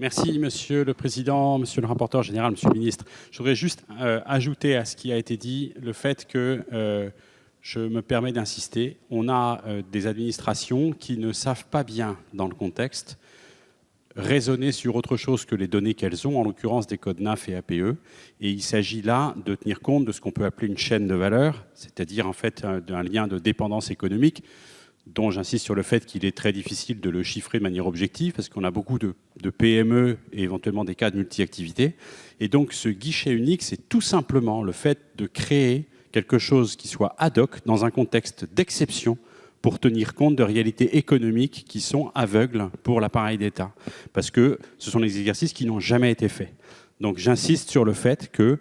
Merci, Monsieur le Président, Monsieur le rapporteur général, Monsieur le ministre. Je voudrais juste ajouter à ce qui a été dit le fait que je me permets d'insister. On a des administrations qui ne savent pas bien, dans le contexte, raisonner sur autre chose que les données qu'elles ont, en l'occurrence des codes NAF et APE. Et il s'agit là de tenir compte de ce qu'on peut appeler une chaîne de valeur, c'est-à-dire en fait d'un lien de dépendance économique, dont j'insiste sur le fait qu'il est très difficile de le chiffrer de manière objective, parce qu'on a beaucoup de PME et éventuellement des cas de multi-activité. Et donc ce guichet unique, c'est tout simplement le fait de créer quelque chose qui soit ad hoc, dans un contexte d'exception, pour tenir compte de réalités économiques qui sont aveugles pour l'appareil d'État. Parce que ce sont des exercices qui n'ont jamais été faits. Donc j'insiste sur le fait que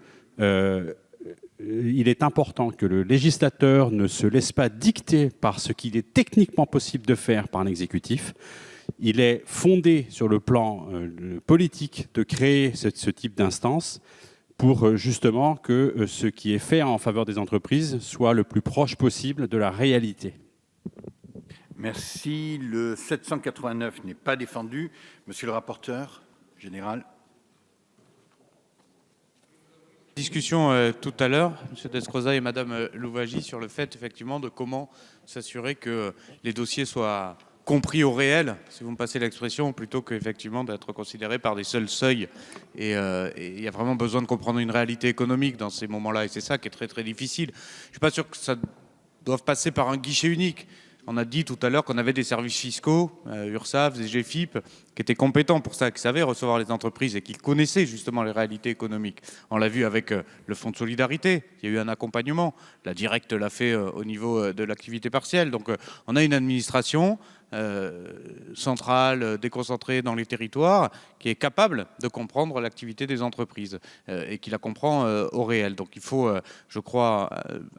il est important que le législateur ne se laisse pas dicter par ce qu'il est techniquement possible de faire par l'exécutif. Il est fondé sur le plan politique de créer ce type d'instance pour justement que ce qui est fait en faveur des entreprises soit le plus proche possible de la réalité. Merci. Le 789 n'est pas défendu. Monsieur le rapporteur général. Discussion tout à l'heure, M. Descroza et Mme Louwagie, sur le fait effectivement de comment s'assurer que les dossiers soient compris au réel, si vous me passez l'expression, plutôt qu'effectivement d'être considérés par des seuls seuils. Et il y a vraiment besoin de comprendre une réalité économique dans ces moments-là, et c'est ça qui est très très difficile. Je ne suis pas sûr que ça doive passer par un guichet unique. On a dit tout à l'heure qu'on avait des services fiscaux, URSSAF, DGFiP, qui étaient compétents pour ça, qui savaient recevoir les entreprises et qui connaissaient justement les réalités économiques. On l'a vu avec le Fonds de solidarité, il y a eu un accompagnement. La Directe l'a fait au niveau de l'activité partielle. Donc on a une administration centrale, déconcentrée dans les territoires, qui est capable de comprendre l'activité des entreprises et qui la comprend au réel. Donc il faut, je crois,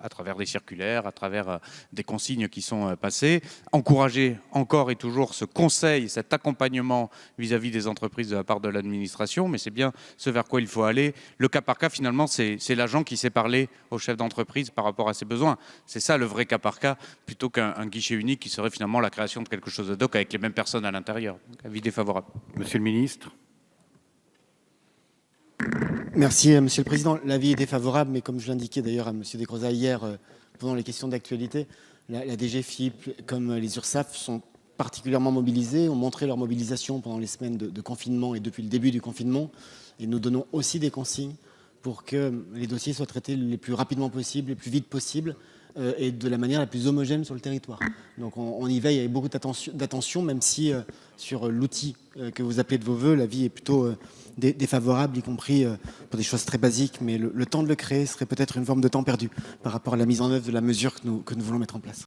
à travers des circulaires, à travers des consignes qui sont passées, encourager encore et toujours ce conseil, cet accompagnement vis-à-vis des entreprises de la part de l'administration, mais c'est bien ce vers quoi il faut aller. Le cas par cas, finalement, c'est l'agent qui sait parler au chef d'entreprise par rapport à ses besoins. C'est ça le vrai cas par cas, plutôt qu'un guichet unique qui serait finalement la création de quelque chose de hoc avec les mêmes personnes à l'intérieur. Avis défavorable. Monsieur le ministre. Merci, Monsieur le Président. L'avis est défavorable, mais comme je l'indiquais d'ailleurs à Monsieur Descroza hier, pendant les questions d'actualité, la DGFiP comme les URSSAF sont particulièrement mobilisés, ont montré leur mobilisation pendant les semaines de confinement et depuis le début du confinement. Et nous donnons aussi des consignes pour que les dossiers soient traités le plus rapidement possible, le plus vite possible et de la manière la plus homogène sur le territoire. Donc on y veille avec beaucoup d'attention, même si sur l'outil que vous appelez de vos voeux, l'avis est plutôt défavorable, y compris pour des choses très basiques. Mais le temps de le créer serait peut-être une forme de temps perdu par rapport à la mise en œuvre de la mesure que nous voulons mettre en place.